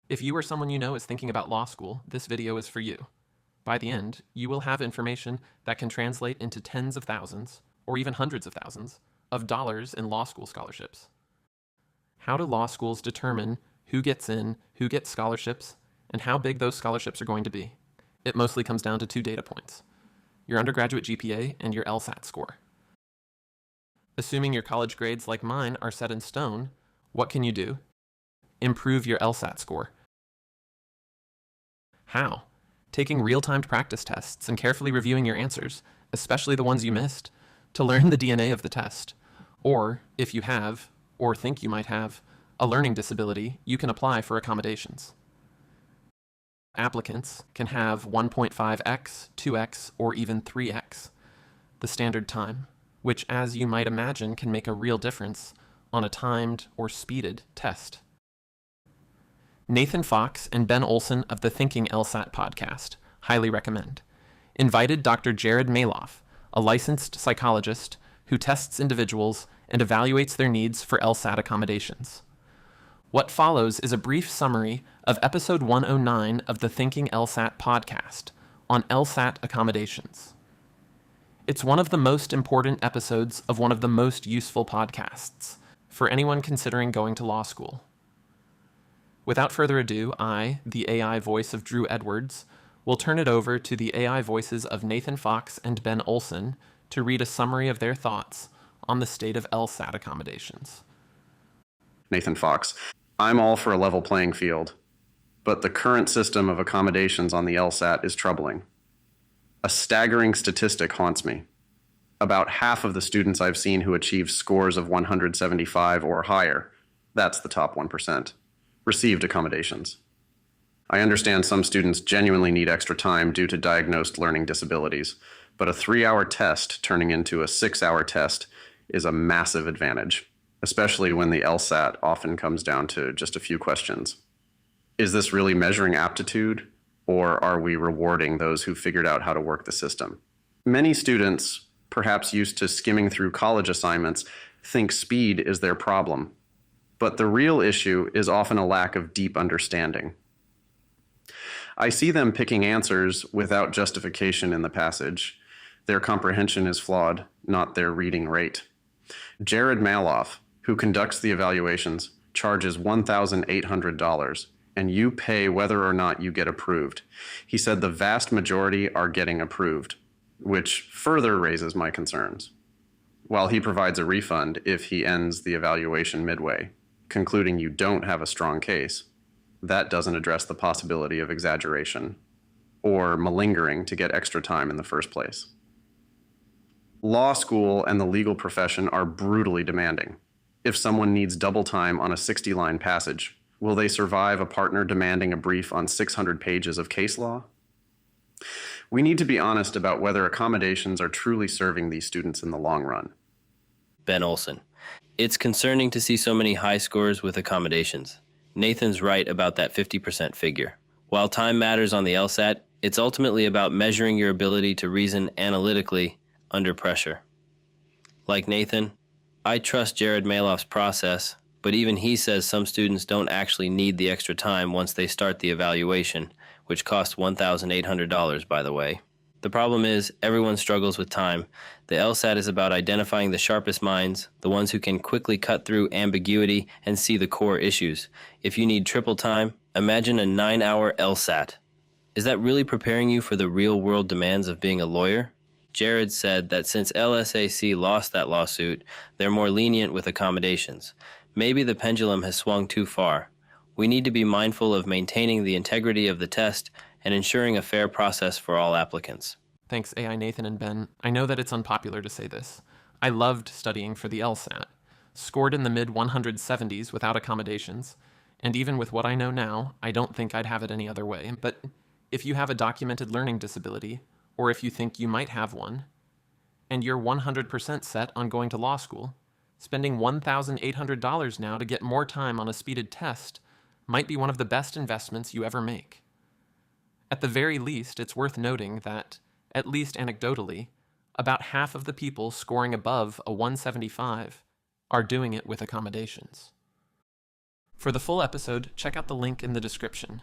If you or someone you know is thinking about law school, this video is for you. By the end, you will have information that can translate into tens of thousands, or even hundreds of thousands, of dollars in law school scholarships. How do law schools determine who gets in, who gets scholarships, and how big those scholarships are going to be? It mostly comes down to two data points: your undergraduate GPA and your LSAT score. Assuming your college grades, like mine, are set in stone, what can you do? Improve your LSAT score. How? Taking real-timed practice tests and carefully reviewing your answers, especially the ones you missed, to learn the DNA of the test. Or, if you have, or think you might have, a learning disability, you can apply for accommodations. Applicants can have 1.5x, 2x, or even 3x, the standard time, which, as you might imagine, can make a real difference on a timed or speeded test. Nathan Fox and Ben Olson of the Thinking LSAT Podcast highly recommend. Invited Dr. Jared Maloff, a licensed psychologist who tests individuals and evaluates their needs for LSAT accommodations. What follows is a brief summary of episode 109 of the Thinking LSAT Podcast on LSAT accommodations. It's one of the most important episodes of one of the most useful podcasts for anyone considering going to law school. Without further ado, I, the AI voice of Drew Edwards, will turn it over to the AI voices of Nathan Fox and Ben Olson to read a summary of their thoughts on the state of LSAT accommodations. Nathan Fox. I'm all for a level playing field, but the current system of accommodations on the LSAT is troubling. A staggering statistic haunts me. About half of the students I've seen who achieve scores of 175 or higher, that's the top 1%, received accommodations. I understand some students genuinely need extra time due to diagnosed learning disabilities, but a 3-hour test turning into a 6-hour test is a massive advantage, especially when the LSAT often comes down to just a few questions. Is this really measuring aptitude, or are we rewarding those who figured out how to work the system? Many students, perhaps used to skimming through college assignments, think speed is their problem. But the real issue is often a lack of deep understanding. I see them picking answers without justification in the passage. Their comprehension is flawed, not their reading rate. Jared Maloff, who conducts the evaluations, charges $1,800, and you pay whether or not you get approved. He said the vast majority are getting approved, which further raises my concerns. While he provides a refund if he ends the evaluation midway, concluding you don't have a strong case, that doesn't address the possibility of exaggeration or malingering to get extra time in the first place. Law school and the legal profession are brutally demanding. If someone needs double time on a 60-line passage, will they survive a partner demanding a brief on 600 pages of case law? We need to be honest about whether accommodations are truly serving these students in the long run. Ben Olson. It's concerning to see so many high scores with accommodations. Nathan's right about that 50% figure. While time matters on the LSAT, it's ultimately about measuring your ability to reason analytically under pressure. Like Nathan, I trust Jared Maloff's process, but even he says some students don't actually need the extra time once they start the evaluation, which costs $1,800, by the way. The problem is, everyone struggles with time. The LSAT is about identifying the sharpest minds, the ones who can quickly cut through ambiguity and see the core issues. If you need triple time, imagine a 9-hour LSAT. Is that really preparing you for the real-world demands of being a lawyer? Jared said that since LSAC lost that lawsuit, they're more lenient with accommodations. Maybe the pendulum has swung too far. We need to be mindful of maintaining the integrity of the test and ensuring a fair process for all applicants. Thanks, AI Nathan and Ben. I know that it's unpopular to say this. I loved studying for the LSAT. Scored in the mid-170s without accommodations, and even with what I know now, I don't think I'd have it any other way. But if you have a documented learning disability, or if you think you might have one, and you're 100% set on going to law school, spending $1,800 now to get more time on a speeded test might be one of the best investments you ever make. At the very least, it's worth noting that, at least anecdotally, about half of the people scoring above a 175 are doing it with accommodations. For the full episode, check out the link in the description.